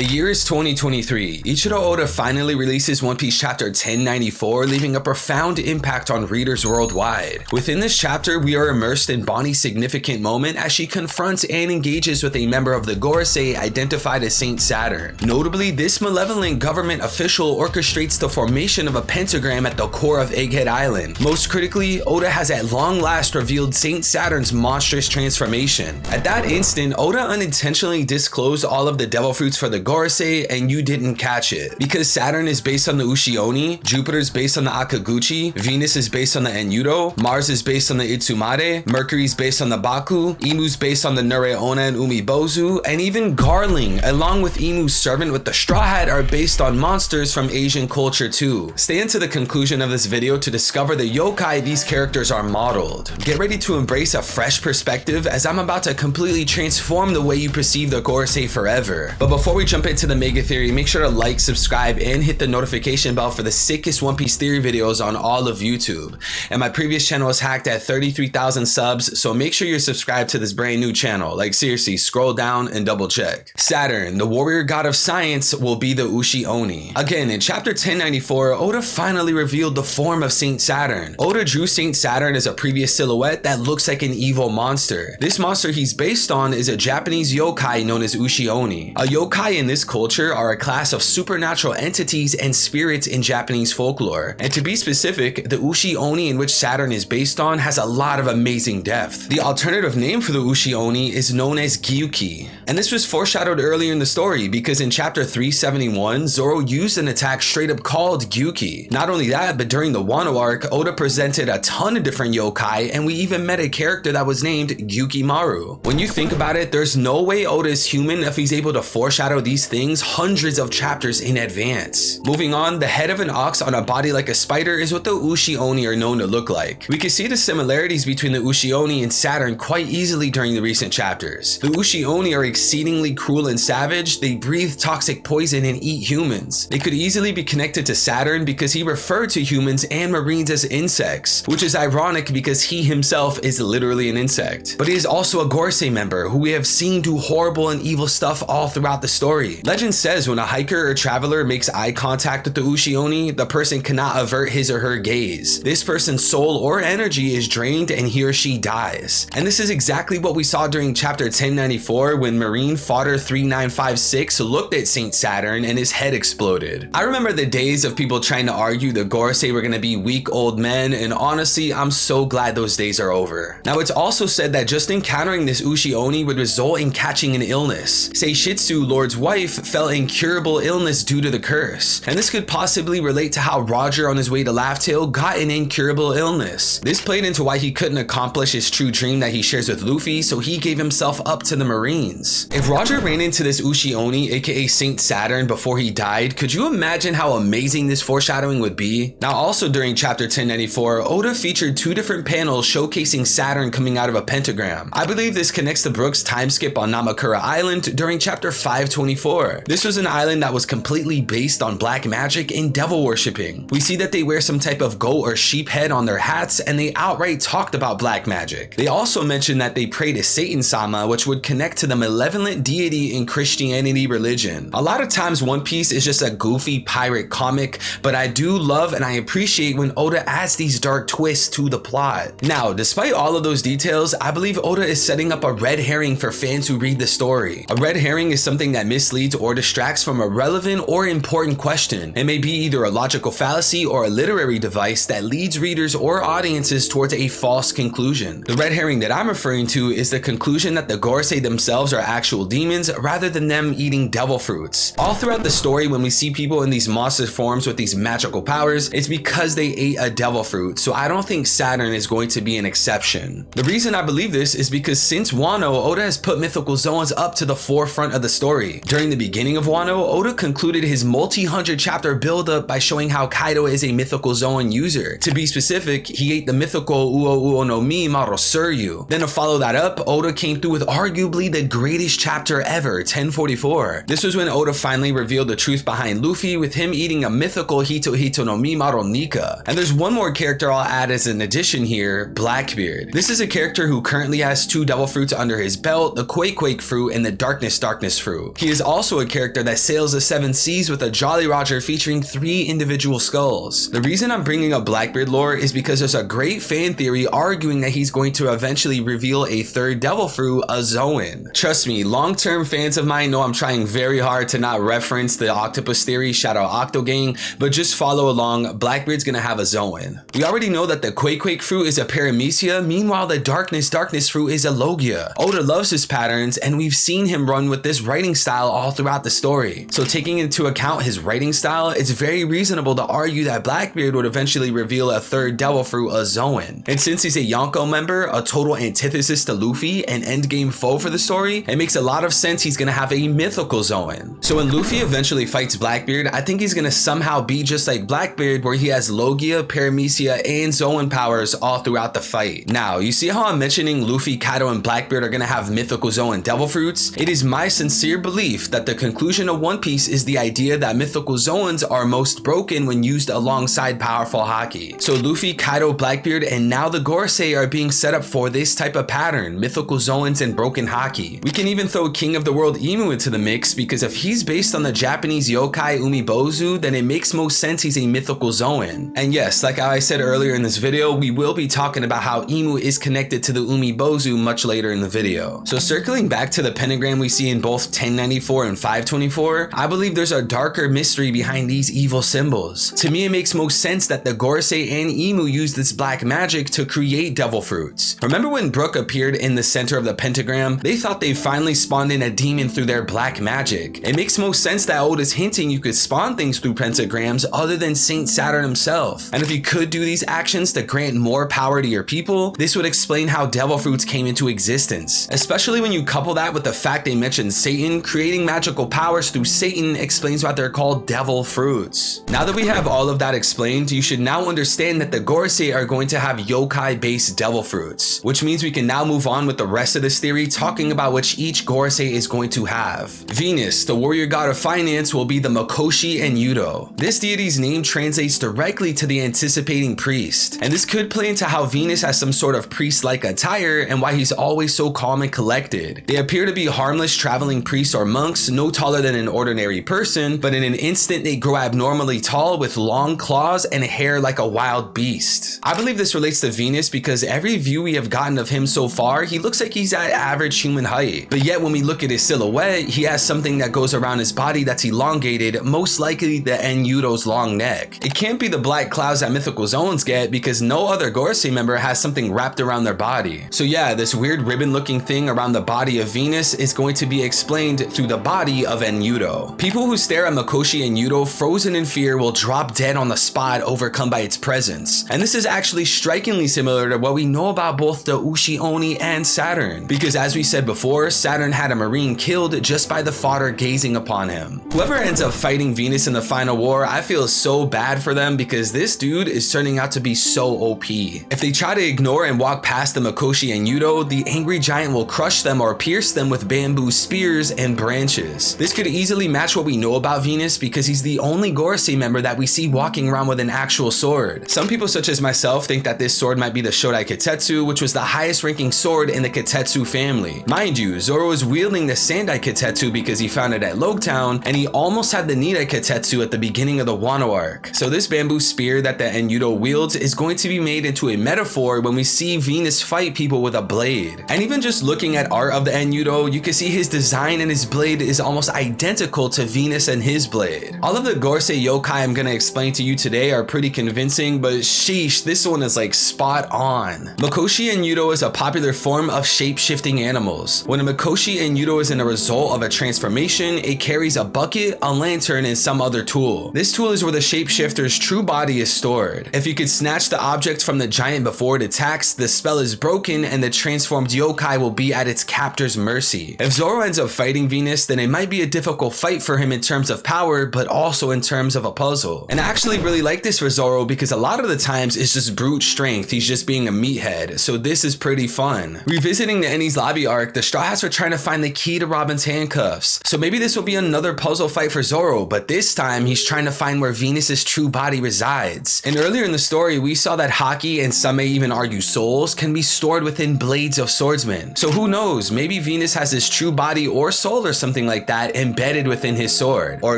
The year is 2023. Ichiro Oda finally releases One Piece chapter 1094, leaving a profound impact on readers worldwide. Within this chapter, we are immersed in Bonnie's significant moment as she confronts and engages with a member of the Gorosei identified as Saint Saturn. Notably, this malevolent government official orchestrates the formation of a pentagram at the core of Egghead Island. Most critically, Oda has at long last revealed Saint Saturn's monstrous transformation. At that instant, Oda unintentionally disclosed all of the devil fruits for the Gorosei, and you didn't catch it. Because Saturn is based on the Ushi-oni, Jupiter's based on the Akaguchi, Venus is based on the Enyudo, Mars is based on the Itsumade, Mercury's based on the Baku, Imu's based on the Nure-onna and Umibozu, and even Garling, along with Imu's servant with the straw hat, are based on monsters from Asian culture too. Stay until the conclusion of this video to discover the yokai these characters are modeled. Get ready to embrace a fresh perspective as I'm about to completely transform the way you perceive the Gorosei forever. But before we jump into the mega theory, make sure to like, subscribe, and hit the notification bell for the sickest One Piece theory videos on all of YouTube. And my previous channel was hacked at 33,000 subs, so make sure you're subscribed to this brand new channel. Like seriously, scroll down and double check. Saturn, the warrior god of science, will be the Ushi-oni. Again, in chapter 1094, Oda finally revealed the form of Saint Saturn. Oda drew Saint Saturn as a previous silhouette that looks like an evil monster. This monster he's based on is a Japanese yokai known as Ushi-oni. A yokai in this culture are a class of supernatural entities and spirits in Japanese folklore. And to be specific, the Ushi-oni in which Saturn is based on has a lot of amazing depth. The alternative name for the Ushi-oni is known as Gyuki. And this was foreshadowed earlier in the story because in chapter 371, Zoro used an attack straight up called Gyuki. Not only that, but during the Wano arc, Oda presented a ton of different yokai, and we even met a character that was named Gyukimaru. When you think about it, there's no way Oda is human if he's able to foreshadow these things hundreds of chapters in advance. Moving on, the head of an ox on a body like a spider is what the Ushi-oni are known to look like. We can see the similarities between the Ushi-oni and Saturn quite easily during the recent chapters. The Ushi-oni are exceedingly cruel and savage. They breathe toxic poison and eat humans. They could easily be connected to Saturn because he referred to humans and marines as insects, which is ironic because he himself is literally an insect. But he is also a Gorosei member who we have seen do horrible and evil stuff all throughout the story. Legend says when a hiker or traveler makes eye contact with the Ushi-oni, the person cannot avert his or her gaze. This person's soul or energy is drained and he or she dies. And this is exactly what we saw during chapter 1094 when Marine Fodder 3956 looked at Saint Saturn and his head exploded. I remember the days of people trying to argue the Gorosei were going to be weak old men, and honestly, I'm so glad those days are over. Now, it's also said that just encountering this Ushi-oni would result in catching an illness. Seishitsu, Lord's wife, fell incurable illness due to the curse, and this could possibly relate to how Roger on his way to Laugh Tale got an incurable illness. This played into why he couldn't accomplish his true dream that he shares with Luffy, so he gave himself up to the Marines. If Roger ran into this Ushi-oni, aka Saint Saturn, before he died, could you imagine how amazing this foreshadowing would be? Now, also during chapter 1094, Oda featured two different panels showcasing Saturn coming out of a pentagram. I believe this connects to Brook's time skip on Namakura Island during chapter 524. This was an island that was completely based on black magic and devil worshipping. We see that they wear some type of goat or sheep head on their hats, and they outright talked about black magic. They also mentioned that they pray to Satan-sama, which would connect to the malevolent deity in Christianity religion. A lot of times One Piece is just a goofy pirate comic, but I do love and I appreciate when Oda adds these dark twists to the plot. Now, despite all of those details, I believe Oda is setting up a red herring for fans who read the story. A red herring is something that misleads or distracts from a relevant or important question. It may be either a logical fallacy or a literary device that leads readers or audiences towards a false conclusion. The red herring that I'm referring to is the conclusion that the Gorosei themselves are actual demons rather than them eating devil fruits. All throughout the story, when we see people in these monster forms with these magical powers, it's because they ate a devil fruit, so I don't think Saturn is going to be an exception. The reason I believe this is because since Wano, Oda has put mythical Zoans up to the forefront of the story. During the beginning of Wano, Oda concluded his multi-hundred chapter build-up by showing how Kaido is a mythical Zoan user. To be specific, he ate the mythical Uo no Mi Marosuryu. Then to follow that up, Oda came through with arguably the greatest chapter ever, 1044. This was when Oda finally revealed the truth behind Luffy, with him eating a mythical Hito Hito no Mi Maronika. And there's one more character I'll add as an addition here, Blackbeard. This is a character who currently has two devil fruits under his belt, the Quake fruit and the Darkness fruit. He is also a character that sails the 7 seas with a Jolly Roger featuring 3 individual skulls. The reason I'm bringing up Blackbeard lore is because there's a great fan theory arguing that he's going to eventually reveal a 3rd devil fruit, a Zoan. Trust me, long-term fans of mine know I'm trying very hard to not reference the octopus theory, shout out Octogang, but just follow along, Blackbeard's gonna have a Zoan. We already know that the Quake fruit is a Paramecia, meanwhile the Darkness fruit is a Logia. Oda loves his patterns, and we've seen him run with this writing style all throughout the story. So taking into account his writing style, it's very reasonable to argue that Blackbeard would eventually reveal a 3rd devil fruit, a Zoan. And since he's a Yonko member, a total antithesis to Luffy, an endgame foe for the story, it makes a lot of sense he's gonna have a mythical Zoan. So when Luffy eventually fights Blackbeard, I think he's gonna somehow be just like Blackbeard, where he has Logia, Paramecia, and Zoan powers all throughout the fight. Now, you see how I'm mentioning Luffy, Kaido, and Blackbeard are gonna have mythical Zoan devil fruits? It is my sincere belief that the conclusion of One Piece is the idea that mythical Zoans are most broken when used alongside powerful Haki. So Luffy, Kaido, Blackbeard, and now the Gorosei are being set up for this type of pattern, mythical Zoans and broken Haki. We can even throw King of the World Imu into the mix, because if he's based on the Japanese yokai Umibozu, then it makes most sense he's a mythical Zoan. And yes, like I said earlier in this video, we will be talking about how Imu is connected to the Umibozu much later in the video. So circling back to the pentagram we see in both 1094 and 524, I believe there's a darker mystery behind these evil symbols. To me, it makes most sense that the Gorosei and Imu used this black magic to create devil fruits. Remember when Brook appeared in the center of the pentagram? They thought they finally spawned in a demon through their black magic. It makes most sense that Oda's hinting you could spawn things through pentagrams other than Saint Saturn himself. And if you could do these actions to grant more power to your people, this would explain how devil fruits came into existence. Especially when you couple that with the fact they mentioned Satan, creating magical powers through Satan explains why they're called devil fruits. Now that we have all of that explained, you should now understand that the Gorosei are going to have yokai-based devil fruits, which means we can now move on with the rest of this theory, talking about which each Gorosei is going to have. Venus, the warrior god of finance, will be the Makoshi and Yudo. This deity's name translates directly to the anticipating priest, and this could play into how Venus has some sort of priest-like attire and why he's always so calm and collected. They appear to be harmless traveling priests or monks, no taller than an ordinary person, but in an instant they grow abnormally tall with long claws and hair like a wild beast. I believe this relates to Venus because every view we have gotten of him so far, he looks like he's at average human height. But yet when we look at his silhouette, he has something that goes around his body that's elongated, most likely the Enyudo's long neck. It can't be the black clouds that mythical Zoans get because no other Gorosei member has something wrapped around their body. So yeah, this weird ribbon looking thing around the body of Venus is going to be explained through the body of Enyudo. People who stare at Makoshi and Yudo frozen in fear will drop dead on the spot, overcome by its presence. And this is actually strikingly similar to what we know about both the Ushi-oni and Saturn, because as we said before, Saturn had a marine killed just by the fodder gazing upon him. Whoever ends up fighting Venus in the final war, I feel so bad for them because this dude is turning out to be so OP. If they try to ignore and walk past the Makoshi and Yudo, the angry giant will crush them or pierce them with bamboo spears and branches. This could easily match what we know about Venus because he's the only Gorosei member that we see walking around with an actual sword. Some people such as myself think that this sword might be the Shodai Kitetsu, which was the highest ranking sword in the Kitetsu family. Mind you, Zoro is wielding the Sandai Kitetsu because he found it at Logtown, and he almost had the Nidai Kitetsu at the beginning of the Wano arc. So this bamboo spear that the Enyudo wields is going to be made into a metaphor when we see Venus fight people with a blade. And even just looking at art of the Enyudo, you can see his design and his blade is almost identical to Venus and his blade. All of the Gorosei yokai I'm gonna explain to you today are pretty convincing, but sheesh, this one is like spot on. Makoshi and Yudo is a popular form of shape-shifting animals. When a Makoshi and Yudo is in a result of a transformation, it carries a bucket, a lantern, and some other tool. This tool is where the shapeshifter's true body is stored. If you could snatch the object from the giant before it attacks, the spell is broken and the transformed yokai will be at its captor's mercy. If Zoro ends up fighting Venus, then it might be a difficult fight for him in terms of power, but also in terms of a puzzle. And I actually really like this for Zoro because a lot of the times it's just brute strength, he's just being a meathead, so this is pretty fun. Revisiting the Enies Lobby arc, the Straw Hats are trying to find the key to Robin's handcuffs, so maybe this will be another puzzle fight for Zoro, but this time he's trying to find where Venus's true body resides. And earlier in the story, we saw that Haki, and some may even argue souls, can be stored within blades of swordsmen. So who knows, maybe Venus has his true body or soul or something something like that embedded within his sword. Or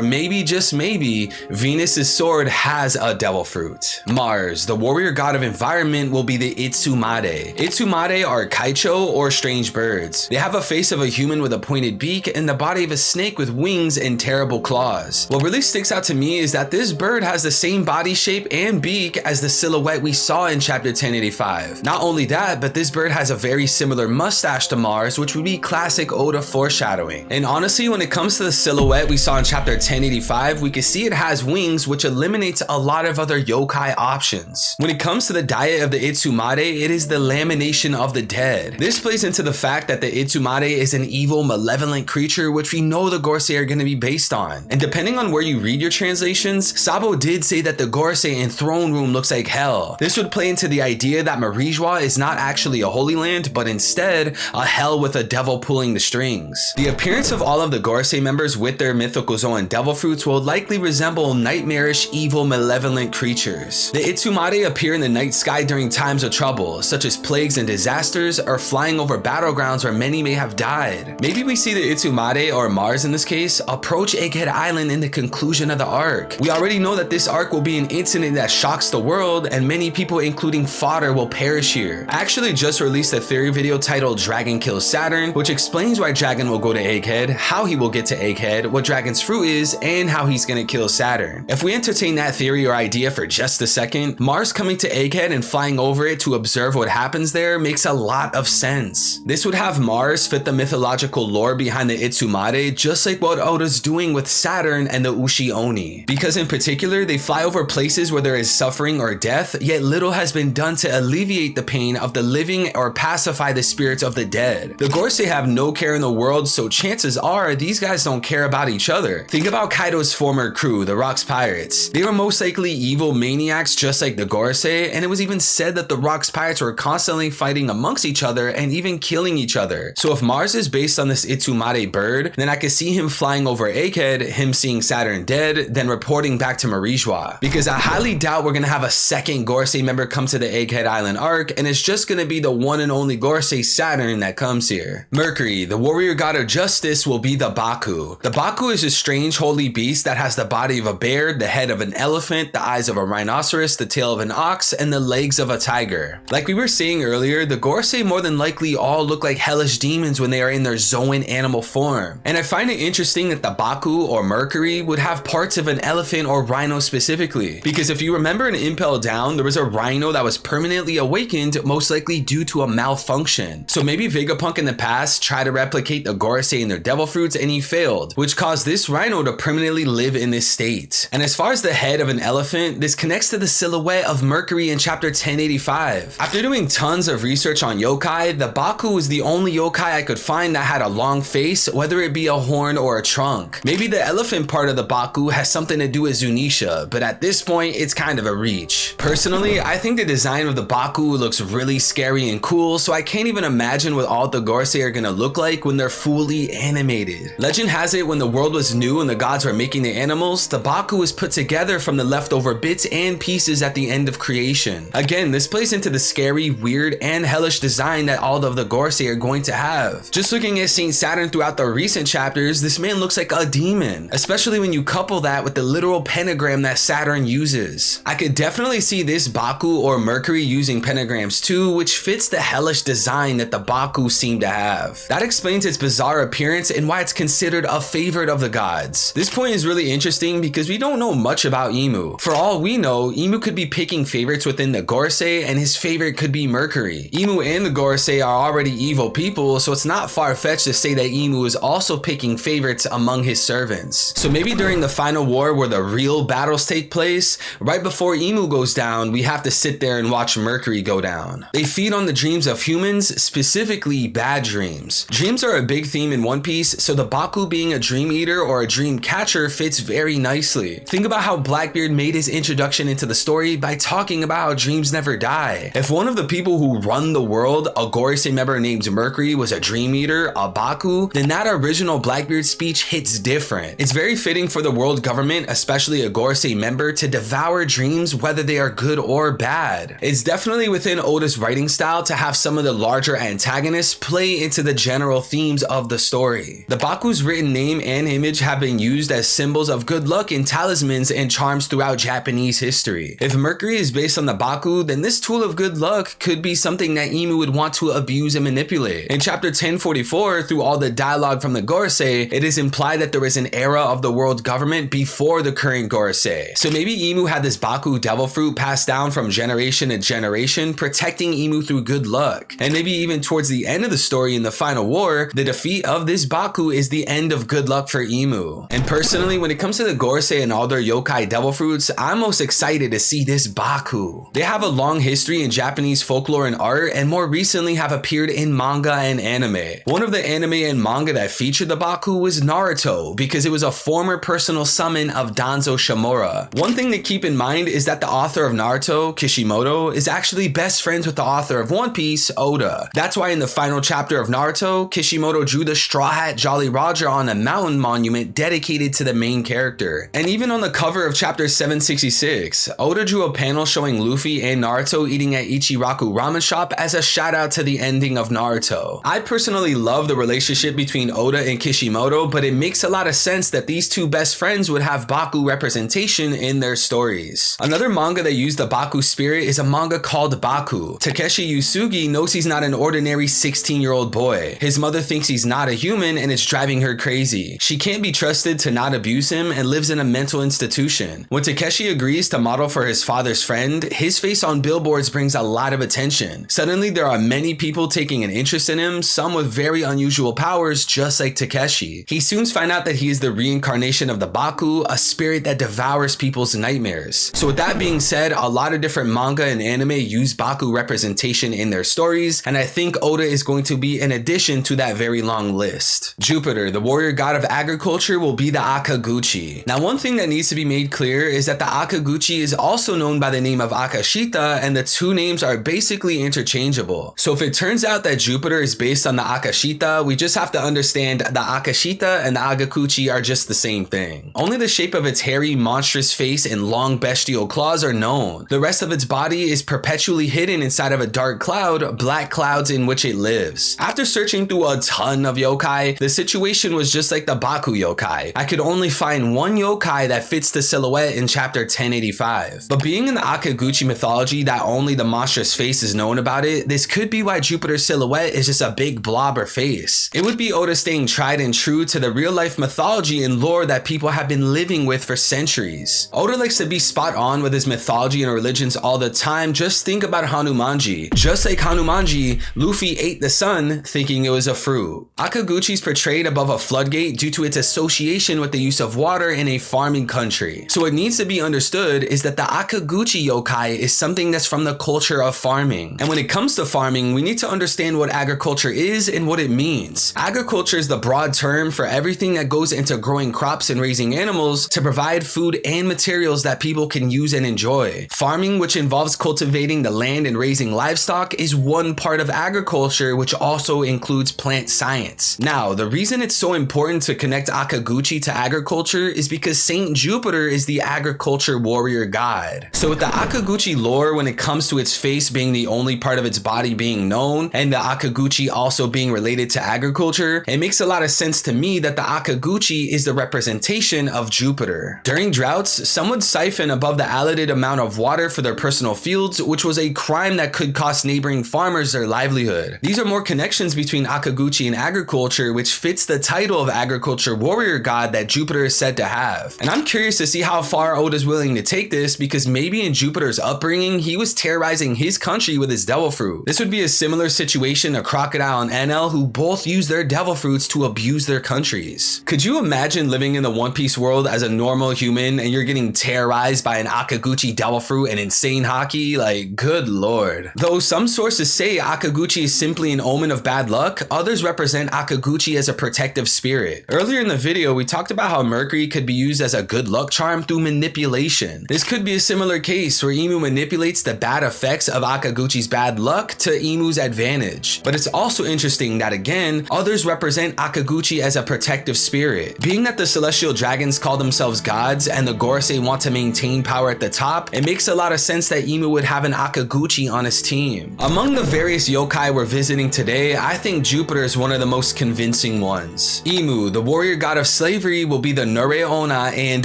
maybe, just maybe, Venus's sword has a devil fruit. Mars, the warrior god of environment, will be the Itsumade. Itsumade are kaicho or strange birds. They have a face of a human with a pointed beak and the body of a snake with wings and terrible claws. What really sticks out to me is that this bird has the same body shape and beak as the silhouette we saw in chapter 1085. Not only that, but this bird has a very similar mustache to Mars, which would be classic Oda foreshadowing. And honestly, when it comes to the silhouette we saw in chapter 1085, we can see it has wings, which eliminates a lot of other yokai options. When it comes to the diet of the Itsumade, it is the lamination of the dead. This plays into the fact that the Itsumade is an evil, malevolent creature, which we know the Gorosei are going to be based on. And depending on where you read your translations, Sabo did say that the Gorosei in Throne Room looks like hell. This would play into the idea that Marijwa is not actually a holy land, but instead a hell with a devil pulling the strings. The appearance of all of the Gorosei members with their mythical Zoan devil fruits will likely resemble nightmarish, evil, malevolent creatures. The Itsumade appear in the night sky during times of trouble, such as plagues and disasters, or flying over battlegrounds where many may have died. Maybe we see the Itsumade, or Mars in this case, approach Egghead Island in the conclusion of the arc. We already know that this arc will be an incident that shocks the world, and many people, including fodder, will perish here. I actually just released a theory video titled Dragon Kills Saturn, which explains why Dragon will go to Egghead, how he will get to Egghead, what Dragon's fruit is, and how he's gonna kill Saturn. If we entertain that theory or idea for just a second, Mars coming to Egghead and flying over it to observe what happens there makes a lot of sense. This would have Mars fit the mythological lore behind the Itsumade, just like what Oda's doing with Saturn and the Ushi-oni. Because in particular, they fly over places where there is suffering or death, yet little has been done to alleviate the pain of the living or pacify the spirits of the dead. The Gorosei have no care in the world, so chances are these guys don't care about each other. Think about Kaido's former crew, the Rocks Pirates. They were most likely evil maniacs just like the Gorosei, and it was even said that the Rocks Pirates were constantly fighting amongst each other and even killing each other. So if Mars is based on this Itsumade bird, then I could see him flying over Egghead, him seeing Saturn dead, then reporting back to Marijwa. Because I highly doubt we're gonna have a second Gorosei member come to the Egghead Island arc, and it's just gonna be the one and only Gorosei Saturn that comes here. Mercury, the warrior god of justice, will be the Baku. The Baku is a strange holy beast that has the body of a bear, the head of an elephant, the eyes of a rhinoceros, the tail of an ox, and the legs of a tiger. Like we were saying earlier, the Gorosei more than likely all look like hellish demons when they are in their Zoan animal form. And I find it interesting that the Baku or Mercury would have parts of an elephant or rhino specifically. Because if you remember in Impel Down, there was a rhino that was permanently awakened, most likely due to a malfunction. So maybe Vegapunk in the past tried to replicate the Gorosei in their devil fruits and he failed, which caused this rhino to permanently live in this state. And as far as the head of an elephant, this connects to the silhouette of Mercury in chapter 1085. After doing tons of research on yokai, the Baku was the only yokai I could find that had a long face, whether it be a horn or a trunk. Maybe the elephant part of the Baku has something to do with Zunisha, but at this point, it's kind of a reach. Personally, I think the design of the Baku looks really scary and cool, so I can't even imagine what all the Gorosei are gonna look like when they're fully animated. Legend has it when the world was new and the gods were making the animals, the Baku was put together from the leftover bits and pieces at the end of creation. Again, this plays into the scary, weird, and hellish design that all of the Gorosei are going to have. Just looking at Saint Saturn throughout the recent chapters, this man looks like a demon, especially when you couple that with the literal pentagram that Saturn uses. I could definitely see this Baku or Mercury using pentagrams too, which fits the hellish design that the Baku seem to have. That explains its bizarre appearance and why it's considered a favorite of the gods. This point is really interesting because we don't know much about Imu. For all we know, Imu could be picking favorites within the Gorosei and his favorite could be Mercury. Imu and the Gorosei are already evil people, so it's not far-fetched to say that Imu is also picking favorites among his servants. So maybe during the final war where the real battles take place, right before Imu goes down, we have to sit there and watch Mercury go down. They feed on the dreams of humans, specifically bad dreams. Dreams are a big theme in One Piece, so the Baku being a dream eater or a dream catcher fits very nicely. Think about how Blackbeard made his introduction into the story by talking about how dreams never die. If one of the people who run the world, a Gorosei member named Mercury, was a dream eater, a Baku, then that original Blackbeard speech hits different. It's very fitting for the world government, especially a Gorosei member, to devour dreams whether they are good or bad. It's definitely within Oda's writing style to have some of the larger antagonists play into the general themes of the story. Mercury. The Baku's written name and image have been used as symbols of good luck and talismans and charms throughout Japanese history. If Mercury is based on the Baku, then this tool of good luck could be something that Imu would want to abuse and manipulate. In chapter 1044, through all the dialogue from the Gorosei, it is implied that there was an era of the world government before the current Gorosei. So maybe Imu had this Baku devil fruit passed down from generation to generation, protecting Imu through good luck. And maybe even towards the end of the story in the final war, the defeat of this Baku is the end of good luck for Imu. And personally, when it comes to the Gorosei and all their yokai devil fruits, I'm most excited to see this Baku. They have a long history in Japanese folklore and art, and more recently have appeared in manga and anime. One of the anime and manga that featured the Baku was Naruto, because it was a former personal summon of Danzo Shimura. One thing to keep in mind is that the author of Naruto, Kishimoto, is actually best friends with the author of One Piece, Oda. That's why in the final chapter of Naruto, Kishimoto drew the Straw Hat Jolly Roger on a mountain monument dedicated to the main character. And even on the cover of chapter 766, Oda drew a panel showing Luffy and Naruto eating at Ichiraku Ramen Shop as a shout out to the ending of Naruto. I personally love the relationship between Oda and Kishimoto, but it makes a lot of sense that these two best friends would have Baku representation in their stories. Another manga that used the Baku spirit is a manga called Baku. Takeshi Yusugi knows he's not an ordinary 16-year-old boy. His mother thinks he's not a human and it's driving her crazy. She can't be trusted to not abuse him and lives in a mental institution. When Takeshi agrees to model for his father's friend, his face on billboards brings a lot of attention. Suddenly there are many people taking an interest in him, some with very unusual powers just like Takeshi. He soon finds out that he is the reincarnation of the Baku, a spirit that devours people's nightmares. So with that being said, a lot of different manga and anime use Baku representation in their stories, and I think Oda is going to be an addition to that very long list. Jupiter, the warrior god of agriculture, will be the Akaguchi. Now one thing that needs to be made clear is that the Akaguchi is also known by the name of Akashita, and the two names are basically interchangeable. So if it turns out that Jupiter is based on the Akashita, we just have to understand the Akashita and the Agakuchi are just the same thing. Only the shape of its hairy, monstrous face and long bestial claws are known. The rest of its body is perpetually hidden inside of a dark cloud, black clouds in which it lives. After searching through a ton of yokai, the situation was just like the Baku yokai. I could only find one yokai that fits the silhouette in chapter 1085. But being in the Akaguchi mythology that only the monstrous face is known about it, this could be why Jupiter's silhouette is just a big blob or face. It would be Oda staying tried and true to the real life mythology and lore that people have been living with for centuries. Oda likes to be spot on with his mythology and religions all the time. Just think about Hanumanji. Just like Hanumanji, Luffy ate the sun thinking it was a fruit. Akaguchi is portrayed above a floodgate due to its association with the use of water in a farming country. So what needs to be understood is that the Akaguchi yokai is something that's from the culture of farming. And when it comes to farming, we need to understand what agriculture is and what it means. Agriculture is the broad term for everything that goes into growing crops and raising animals to provide food and materials that people can use and enjoy. Farming, which involves cultivating the land and raising livestock, is one part of agriculture, which also includes plant science. Now, the reason it's so important to connect Akaguchi to agriculture is because Saint Jupiter is the agriculture warrior god. So with the Akaguchi lore, when it comes to its face being the only part of its body being known, and the Akaguchi also being related to agriculture, it makes a lot of sense to me that the Akaguchi is the representation of Jupiter. During droughts, some would siphon above the allotted amount of water for their personal fields, which was a crime that could cost neighboring farmers their livelihood. These are more connections between Akaguchi and agriculture, which fits the title of agriculture warrior god that Jupiter is said to have. And I'm curious to see how far Oda's willing to take this, because maybe in Jupiter's upbringing, he was terrorizing his country with his devil fruit. This would be a similar situation to Crocodile and Enel, who both use their devil fruits to abuse their countries. Could you imagine living in the One Piece world as a normal human and you're getting terrorized by an Akaguchi devil fruit and insane Haki? Like, good lord. Though some sources say Akaguchi is simply an omen of bad luck, others represent Akaguchi as a protective spirit. Earlier in the video, we talked about how Mercury could be used as a good luck charm through manipulation. This could be a similar case where Imu manipulates the bad effects of Akaguchi's bad luck to Imu's advantage. But it's also interesting that again, others represent Akaguchi as a protective spirit. Being that the celestial dragons call themselves gods and the Gorosei want to maintain power at the top, it makes a lot of sense that Imu would have an Akaguchi on his team. Among the various yokai we're visiting today, I think Jupiter is one of the most convincing interesting ones. Imu, the warrior god of slavery, will be the Nure-onna and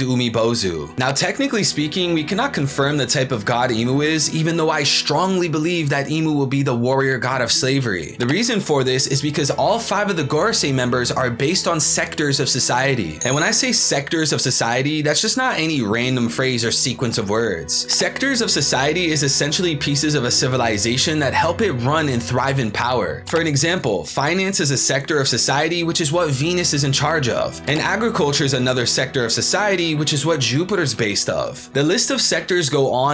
Umibozu. Now technically speaking, we cannot confirm the type of god Imu is, even though I strongly believe that Imu will be the warrior god of slavery. The reason for this is because all 5 of the Gorosei members are based on sectors of society. And when I say sectors of society, that's just not any random phrase or sequence of words. Sectors of society is essentially pieces of a civilization that help it run and thrive in power. For an example, finance is a sector of society, which is what Venus is in charge of. And agriculture is another sector of society, which is what Jupiter's based of. The list of sectors go on,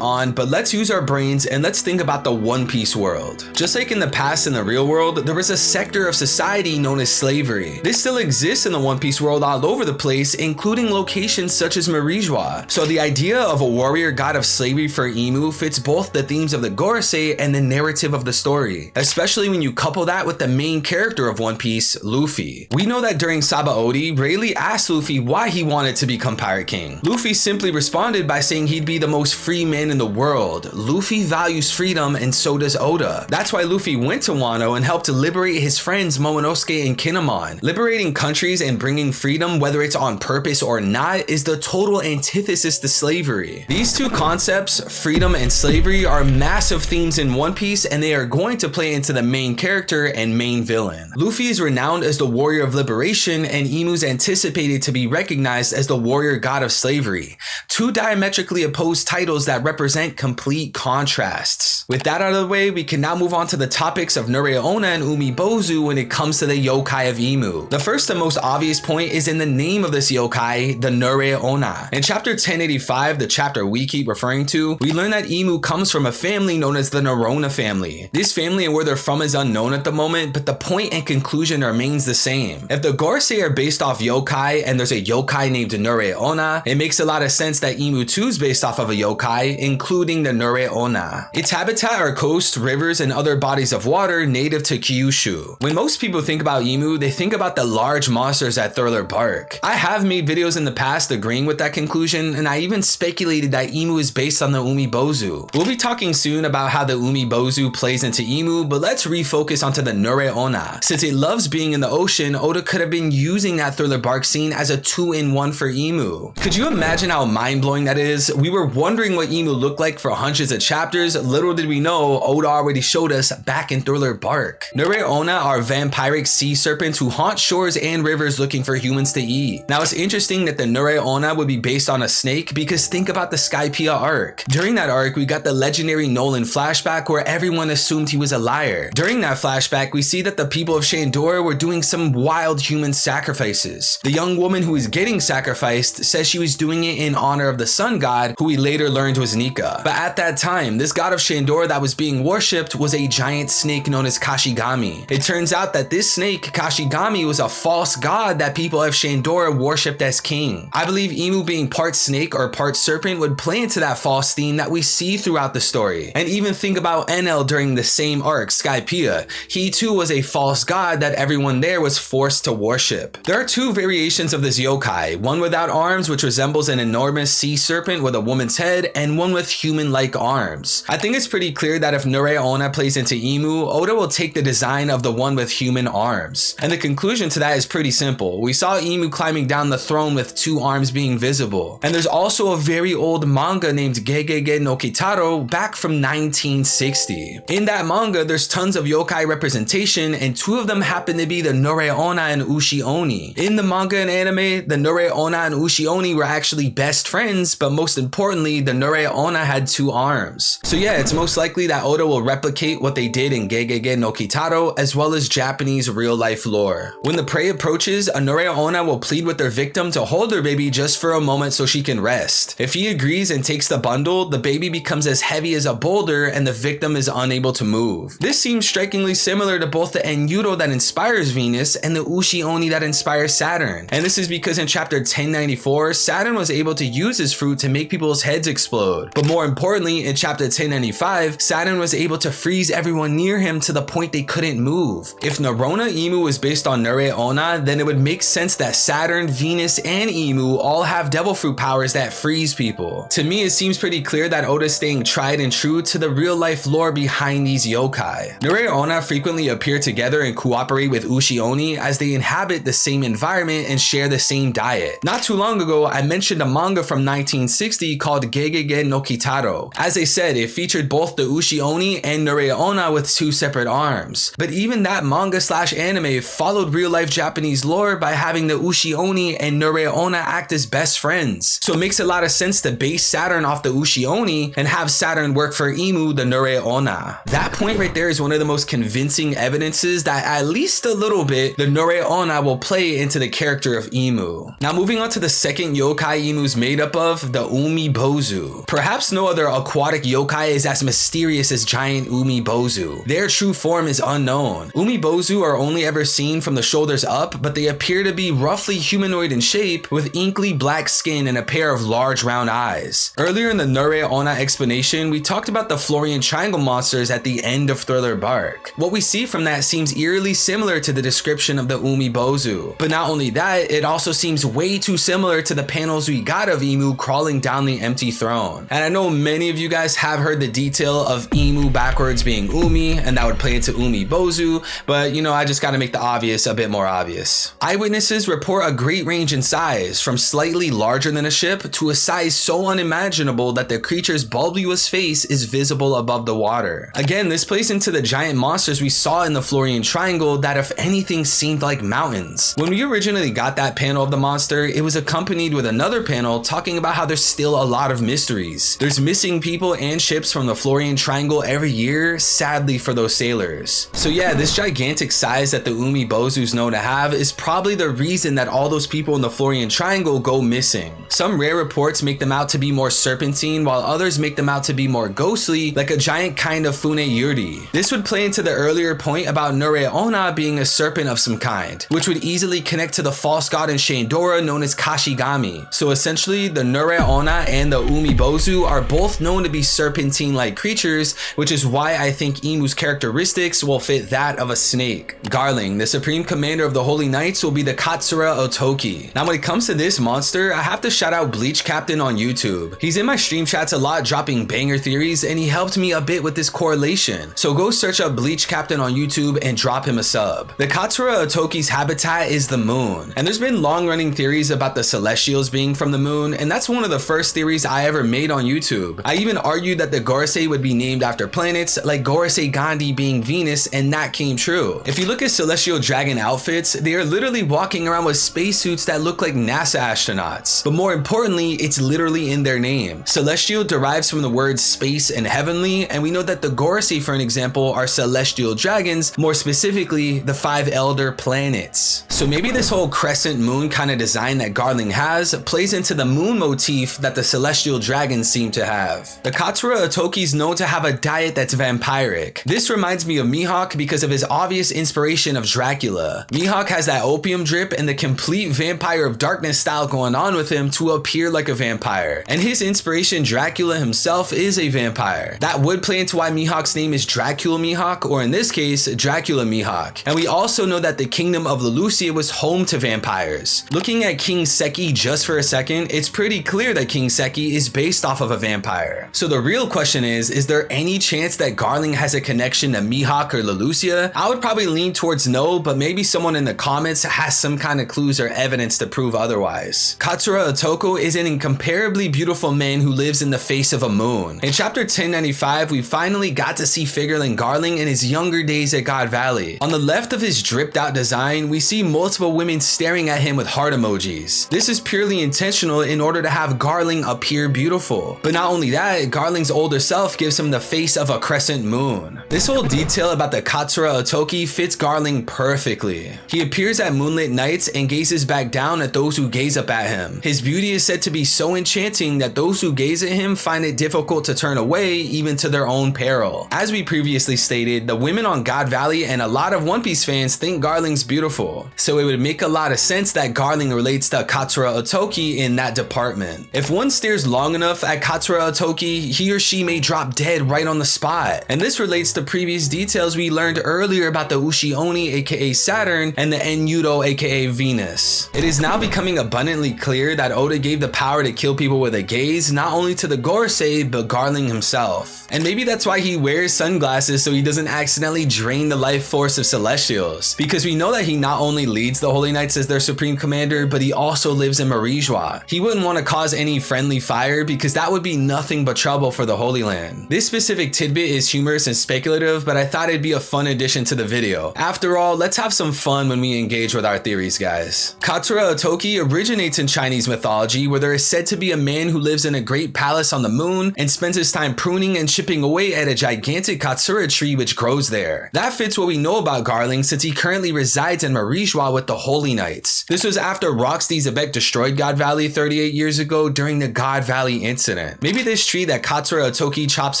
but let's use our brains and let's think about the One Piece world. Just like in the past in the real world, there was a sector of society known as slavery. This still exists in the One Piece world all over the place, including locations such as Marijois. So the idea of a warrior god of slavery for Imu fits both the themes of the Gorosei and the narrative of the story, especially when you couple that with the main character of One Piece, Luffy. We know that during Sabaody, Rayleigh asked Luffy why he wanted to become Pirate King. Luffy simply responded by saying he'd be the most free man in the world. Luffy values freedom and so does Oda. That's why Luffy went to Wano and helped to liberate his friends Momonosuke and Kinemon. Liberating countries and bringing freedom, whether it's on purpose or not, is the total antithesis to slavery. These two concepts, freedom and slavery, are massive themes in One Piece, and they are going to play into the main character and main villain. Luffy is renowned as the warrior of liberation, and Imu's anticipated to be recognized as the warrior god of slavery. Two diametrically opposed titles that represent complete contrasts. With that out of the way, we can now move on to the topics of Nure-onna and Umibozu when it comes to the yokai of Imu. The first and most obvious point is in the name of this yokai, the Nure-onna. In chapter 1085, the chapter we keep referring to, we learn that Imu comes from a family known as the Nure-onna family. This family and where they're from is unknown at the moment, but the point and conclusion remains the same. If the Gorosei are based off yokai and there's a yokai named Nure-onna, it makes a lot of sense that Imu too is based off of a yokai, including the Nure-onna. Its habitat are coasts, rivers, and other bodies of water native to Kyushu. When most people think about Imu, they think about the large monsters that throw their bark. I have made videos in the past agreeing with that conclusion, and I even speculated that Imu is based on the Umibozu. We'll be talking soon about how the Umibozu plays into Imu, but let's refocus onto the Nure-onna. Since it loves being in the ocean, Oda could have been using that thriller bark scene as a 2-in-1 for Imu. Could you imagine how mind-blowing that is? We were wondering what Imu looked like for hundreds of chapters. Little did we know, Oda already showed us back in Thriller Bark. Nure-onna are vampiric sea serpents who haunt shores and rivers looking for humans to eat. Now it's interesting that the Nure-onna would be based on a snake, because think about the Skypiea arc. During that arc, we got the legendary Nolan flashback where everyone assumed he was a liar. During that flashback, we see that the people of Shandor were doing some wild human sacrifices. The young woman who is getting sacrificed says she was doing it in honor of the sun god, who we later learned was Nika. But at that time, this god of Shandor that was being worshipped was a giant snake known as Kashigami. It turns out that this snake, Kashigami, was a false god that people of Shandor worshipped as king. I believe Imu being part snake or part serpent would play into that false theme that we see throughout the story. And even think about Enel during the same arc, Skypiea. He too was a false god that everyone there was forced to worship. There are two variations of this yokai, one without arms, which resembles an enormous sea serpent with a woman's head, and one with human-like arms. I think it's pretty clear that if Nure-onna plays into Imu, Oda will take the design of the one with human arms. And the conclusion to that is pretty simple. We saw Imu climbing down the throne with two arms being visible. And there's also a very old manga named Gegege no Kitaro back from 1960. In that manga, there's tons of yokai representation, and two of them happen to be the Nure-onna and Ushi-oni. In the manga and anime, the Nure-onna and Ushi-oni were actually best friends, but most importantly, the Nure-onna had two arms. So yeah, it's most likely that Oda will replicate what they did in Gegege no Kitaro, as well as Japanese real-life lore. When the prey approaches, a Nure-onna will plead with their victim to hold their baby just for a moment so she can rest. If he agrees and takes the bundle, the baby becomes as heavy as a boulder and the victim is unable to move. This seems strikingly similar to both the Enyuro that inspires Venus and the Ushi-oni that inspires Saturn. And this is because in chapter 1094, Saturn was able to use his fruit to make people's heads explode. But more importantly, in chapter 1095, Saturn was able to freeze everyone near him to the point they couldn't move. If Nore-onna Imu was based on Nure-onna, then it would make sense that Saturn, Venus, and Imu all have devil fruit powers that freeze people. To me, it seems pretty clear that Oda is staying tried and true to the real life lore behind these yokai. Nure-onna frequently appear together and cooperate with Ushi-oni Ushi-oni as they inhabit the same environment and share the same diet. Not too long ago, I mentioned a manga from 1960 called Gegege no Kitaro. As I said, it featured both the Ushi-oni and Nure-onna with two separate arms. But even that manga slash anime followed real life Japanese lore by having the Ushi-oni and Nure-onna act as best friends. So it makes a lot of sense to base Saturn off the Ushi-oni and have Saturn work for Imu, the Nure-onna. That point right there is one of the most convincing evidences that at least a little bit the Nure-onna will play into the character of Imu. Now moving on to the second yokai Imu's made up of, the Umibozu. Perhaps no other aquatic yokai is as mysterious as giant Umibozu. Their true form is unknown. Umibozu are only ever seen from the shoulders up, but they appear to be roughly humanoid in shape with inkly black skin and a pair of large round eyes. Earlier in the Nure-onna explanation, we talked about the Florian Triangle monsters at the end of Thriller Bark. What we see from that seems eerily similar to the description of the Umibozu. But not only that, it also seems way too similar to the panels we got of Imu crawling down the empty throne. And I know many of you guys have heard the detail of Imu backwards being Umi, and that would play into Umibozu, but you know, I just gotta make the obvious a bit more obvious. Eyewitnesses report a great range in size, from slightly larger than a ship to a size so unimaginable that the creature's bulbous face is visible above the water. Again, this plays into the giant monsters we saw in the Florian Triangle that if anything seemed like mountains. When we originally got that panel of the monster, it was accompanied with another panel talking about how there's still a lot of mysteries. There's missing people and ships from the Florian Triangle every year, sadly for those sailors. So yeah, this gigantic size that the Umibozu is known to have is probably the reason that all those people in the Florian Triangle go missing. Some rare reports make them out to be more serpentine, while others make them out to be more ghostly, like a giant kind of Fune Yuri. This would play into the earlier point about Nure-onna being a serpent of some kind, which would easily connect to the false god in Shandora known as Kashigami. So essentially, the Nure-onna and the Umibozu are both known to be serpentine-like creatures, which is why I think Imu's characteristics will fit that of a snake. Garling, the supreme commander of the Holy Knights, will be the Katsura Otoki. Now when it comes to this monster, I have to shout out Bleach Captain on YouTube. He's in my stream chats a lot dropping banger theories, and he helped me a bit with this correlation. So go search up Bleach Captain on YouTube and drop him a sub. The Katsura Otoki's habitat is the moon, and there's been long-running theories about the Celestials being from the moon, and that's one of the first theories I ever made on YouTube. I even argued that the Gorosei would be named after planets, like Gorosei Gandhi being Venus, and that came true. If you look at Celestial Dragon outfits, they are literally walking around with spacesuits that look like NASA astronauts. But more importantly, it's literally in their name. Celestial derives from the words space and heavenly, and we know that the Gorosei, for an example, are celestial dragons, more specifically, the 5 elder planets. So maybe this whole crescent moon kind of design that Garling has plays into the moon motif that the celestial dragons seem to have. The Katsura Otoki is known to have a diet that's vampiric. This reminds me of Mihawk because of his obvious inspiration of Dracula. Mihawk has that opium drip and the complete Vampire of Darkness style going on with him to appear like a vampire. And his inspiration, Dracula himself, is a vampire. That would play into why Mihawk's name is Dracula Mihawk, or in this case, Dracula Mihawk. And we also know that the kingdom of Lelucia was home to vampires. Looking at King Seki just for a second, it's pretty clear that King Seki is based off of a vampire. So the real question is there any chance that Garling has a connection to Mihawk or Lelucia? I would probably lean towards no, but maybe someone in the comments has some kind of clues or evidence to prove otherwise. Katsura Otoko is an incomparably beautiful man who lives in the face of a moon. In chapter 1095, we finally got to see Figureling Garling in his younger days at God Valley. On the left of his dripped out design, we see multiple women staring at him with heart emojis. This is purely intentional in order to have Garling appear beautiful. But not only that, Garling's older self gives him the face of a crescent moon. This whole detail about the Katsura Otoki fits Garling perfectly. He appears at moonlit nights and gazes back down at those who gaze up at him. His beauty is said to be so enchanting that those who gaze at him find it difficult to turn away, even to their own peril. As we previously stated, the women on God Valley and a lot of One Piece fans think Garling's beautiful, so it would make a lot of sense that Garling relates to Katsura Otoki in that department. If one stares long enough at Katsura Otoki, he or she may drop dead right on the spot. And this relates to previous details we learned earlier about the Ushi-oni aka Saturn and the Enyudo aka Venus. It is now becoming abundantly clear that Oda gave the power to kill people with a gaze not only to the Gorosei but Garling himself. And maybe that's why he wears sunglasses so he doesn't accidentally drain the life force of Celestials. Knights, because we know that he not only leads the Holy Knights as their supreme commander, but he also lives in Marijua. He wouldn't want to cause any friendly fire because that would be nothing but trouble for the Holy Land. This specific tidbit is humorous and speculative, but I thought it'd be a fun addition to the video. After all, let's have some fun when we engage with our theories, guys. Katsura Otoki originates in Chinese mythology, where there is said to be a man who lives in a great palace on the moon and spends his time pruning and chipping away at a gigantic Katsura tree which grows there. That fits what we know about Garling, since he currently resides in Marijua with the Holy Knights. This was after Roxy Zebek destroyed God Valley 38 years ago during the God Valley incident. Maybe this tree that Katsura Otoki chops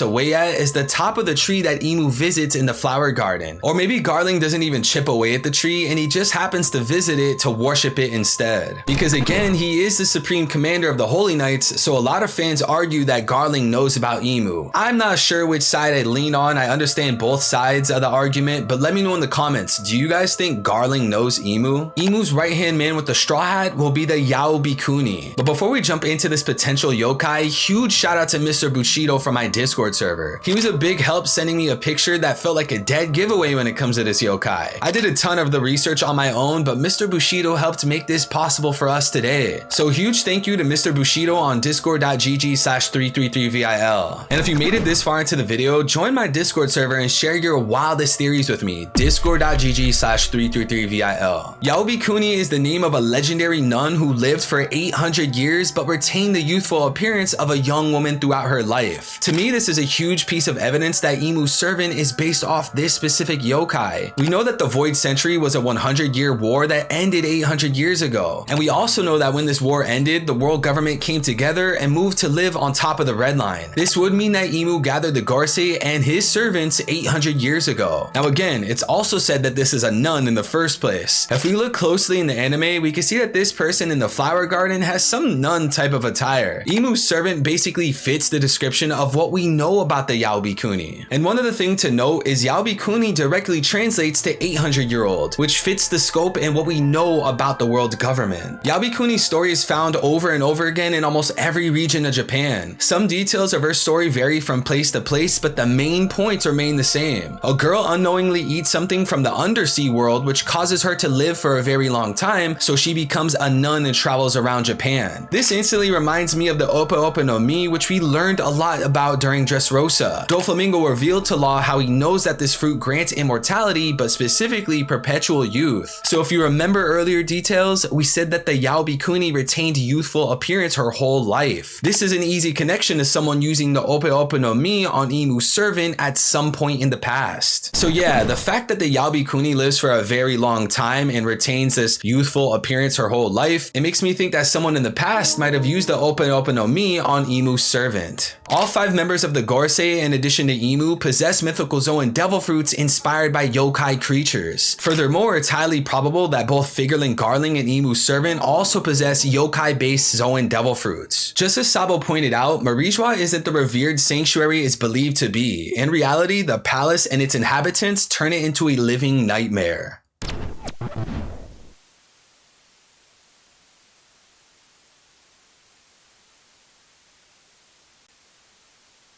away at is the top of the tree that Imu visits in the flower garden. Or maybe Garling doesn't even chip away at the tree and he just happens to visit it to worship it instead. Because again, he is the supreme commander of the Holy Knights, so a lot of fans argue that Garling knows about Imu. I'm not sure which side I'd lean on. I understand both sides of the argument, but let me know in the comments, do you guys think Garling knows Imu? Imu's right-hand man with the straw hat will be the Yaobikuni. But before we jump into this potential yokai, huge shout out to Mr. Bushido from my Discord server. He was a big help sending me a picture that felt like a dead giveaway when it comes to this yokai. I did a ton of the research on my own, but Mr. Bushido helped make this possible for us today. So huge thank you to Mr. Bushido on discord.gg/333vil. And if you made it this far into the video, join my Discord server and share your wildest theories with me. discord.gg/333vil. Yaobikuni is the name of a legendary nun who lived for 800 years but retained the youthful appearance of a young woman throughout her life. To me, this is a huge piece of evidence that Imu's servant is based off this specific yokai. We know that the Void Century was a 100-year war that ended 800 years ago. And we also know that when this war ended, the world government came together and moved to live on top of the Red Line. This would mean that Imu gathered the Gorosei and his servants 800 years ago. Now again, it's also said that this is a nun in the first place. If we look closely in the anime, we can see that this person in the flower garden has some nun type of attire. Imu's servant basically fits the description of what we know about the Yaobikuni. And one other thing to note is Yaobikuni directly translates to 800-year-old, which fits the scope and what we know about the world government. Yaobikuni's story is found over and over again in almost every region of Japan. Some details of her story vary from place to place, but the main points remain the same. A girl unknowingly eats something from the undersea world, which causes her to live for a very long time, so she becomes a nun and travels around Japan. This instantly reminds me of the Opa Opa no Mi, which we learned a lot about during Dressrosa. Doflamingo revealed to Law how he knows that this fruit grants immortality, but specifically perpetual youth. So if you remember earlier details, we said that the Yaobikuni retained youthful appearance her whole life. This is an easy connection to someone using the Opa Opa no Mi on Imu's servant at some point in the past. So yeah, the fact that the Yaobikuni lives for a very long time and retains this youthful appearance her whole life, it makes me think that someone in the past might have used the Opa Opa no Mi on Imu's servant. All 5 members of the Gorosei, in addition to Imu, possess mythical Zoan devil fruits inspired by yokai creatures. Furthermore, it's highly probable that both Figurling Garling and Imu's servant also possess yokai-based Zoan devil fruits. Just as Sabo pointed out, Marijua isn't the revered sanctuary is believed to be. In reality, the palace and its inhabitants turn it into a living nightmare.